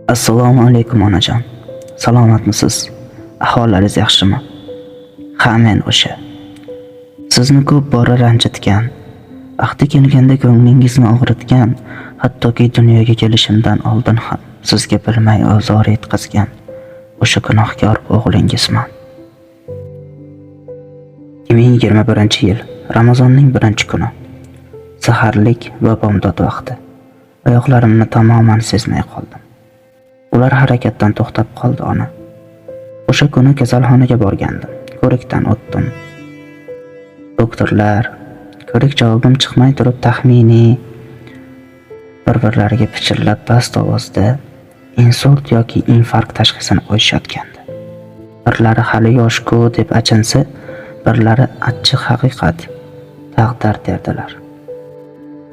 Assalomu alaykum onajon. Salomatmisiz? Ahvollaringiz yaxshimi? Ha, men o'sha. Sizni ko'p bora ranjitgan, vaqti kelganda ko'nglingizni og'ritgan, hattoki dunyoga kelishimdan oldin ham sizga bilmay ozor yetkazgan o'sha gunohkor o'g'lingizman. 2021-yil Ramazonning 1-kuni. Saharlik va bomdod vaqti. Oyoqlarimni tamoman sezmay qoldim. Ular harakatdan to'xtab qoldi ona. O'sha kuni kasalxonaga borgandim. Ko'rikdan o'tdim. Doktorlar ko'rik javobim chiqmay turib taxminiy bir-birlariga pichirlab past ovozda insult yoki infarkt tashxisini qo'yishayotgandi. Birlari hali yosh-ku deb achinsa, birlari achchiq haqiqat taqdir derdilar.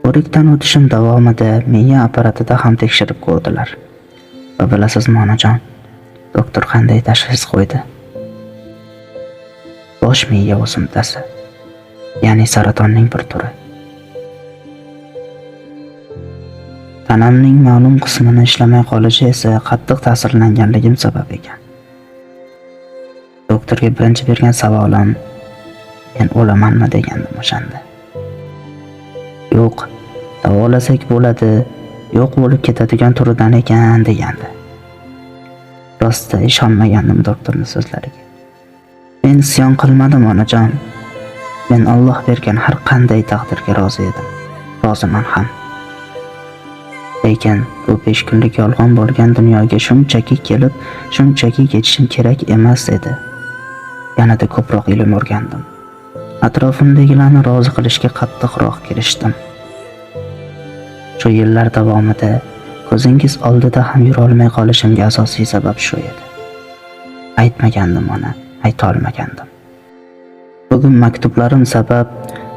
Ko'rikdan o'tishim davomida miya apparatida ham tekshirib ko'rdilar. Va bilasizmi onajon, doktor qanday tashxis qo'ydi? Bosh miya o'simtasi, ya'ni saratonning bir turi. Tanamning ma'lum qismini ishlamay qolishi esa qattiq ta'sirlanganligim sabab ekan. Doktorga birinchi bergan savolim, men o'lamanmi degandim o'shanda. Yo'q, davolasak bo'ladi, yo'q bo'lib ketadigan turidan ekan degandi. Rosta ishonmagandim doktorning so'zlariga. Men isyon qilmadim onajon. Men Alloh bergan har qanday taqdirga rozi edim. Roziman ham. Lekin bu 5 kunlik yolg'on bo'lgan dunyoga shunchaki kelib, shunchaki ketishim kerak emas edi. Yanada ko'proq ilm o'rgandim. Atrofimdagilarni rozi qilishga qattiqroq kirishdim. Shu yillar davomida ko'zingiz oldida ham yura olmay qolishimga asosiy sabab shu edi. Aytmagandim ona, ayta olmagandim. Bugun maktublarim sabab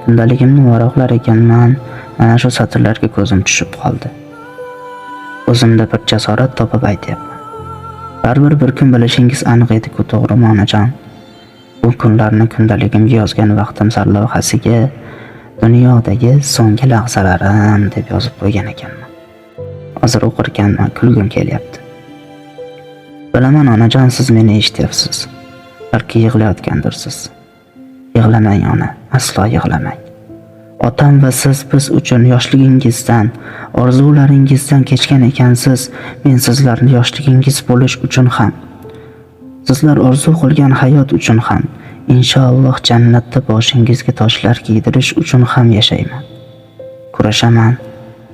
kundaligimni varaqlar ekanman, mana shu satrlarga ko'zim tushib qoldi. O'zimda bir jasorat topib aytyapman. Baribir bir kun bilishingiz aniq edi-ku, to'g'rimi onajon? Bu kunlarni kundaligimga yozgan vaqtim sarlavhasiga dunyodagi so'nggi lahzalarim deb yozib qo'ygan ekanman. Hozir o'qirkanman, kulgim kelyapti. Bilaman onajon, siz meni eshityapsiz. Balki yig'layotgandirsiz. Yig'lamang ona, aslo yig'lamang. Otam va siz biz uchun yoshligingizdan, orzularingizdan kechgan ekansiz. Men sizlarni yoshligingiz bo'lish uchun ham, sizlar orzu qilgan hayot uchun ham, inshaalloh jannatda boshingizga toshlar kiydirish uchun ham yashayman. Kurashaman,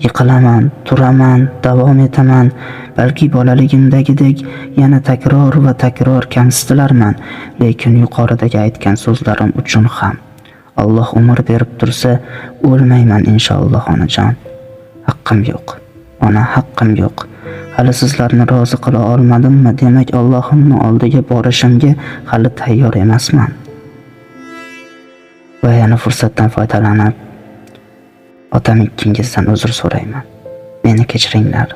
yiqilaman, turaman, davom etaman. Balki bolaligimdagidek yana takror va takror kamsitilarman, lekin yuqoridagi aytgan so'zlarim uchun ham Alloh umr berib tursa, o'lmayman inshaalloh onajon. Haqqim yo'q. Ona, haqqim yo'q. Hali sizlarni rozi qila olmadimmi? Demak, Allohimning oldiga borishimga hali tayyor emasman. Va yana fursatdan foydalanib otam ikkingizdan uzr so'rayman. Meni kechiringlar.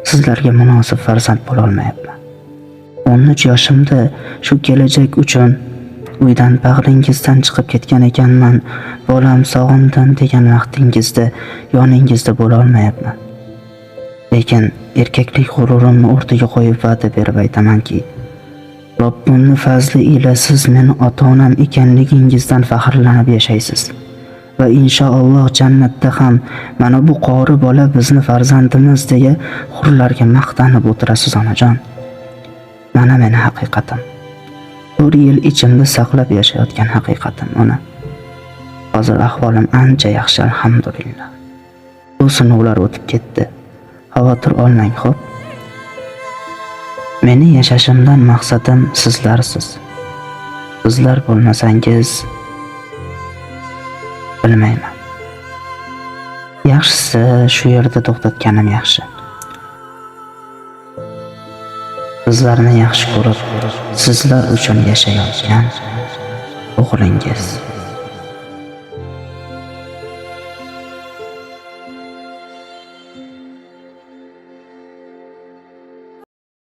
Sizlarga munosib farzand bo'la olmayapman. 13 yoshimda shu kelajak uchun uydan bag'ringizdan chiqib ketgan ekanman. Bolam sog'indim degan vaqtingizda yoningizda bo'la olmayapman. Lekin erkaklik g'ururimni o'rtaga qo'yib va'da berib aytamanki, Robbimning fazli ila siz meni ota-onam ekanligingizdan faxrlanib yashaysiz. Va inshaalloh jannatda ham mana bu qori bola bizni farzandimiz deya hurlarga maqtanib o'tirasiz onajon. Mana meni haqiqatim. 4 yil ichimda saqlab yashayotgan haqiqatim ona. Hozir ahvolim ancha yaxshi, alhamdulillah. Bu sinovlar o'tib ketdi. Xavotir olmang, xo'p? Meni yashashimdan maqsadim sizlarsiz. Sizlar bo'lmasangiz bilmayman. Yaxshisi shu yerda to'xtatganim yaxshi. Sizlarni yaxshi ko'rib, sizlar uchun yashayotgan o'g'lingiz.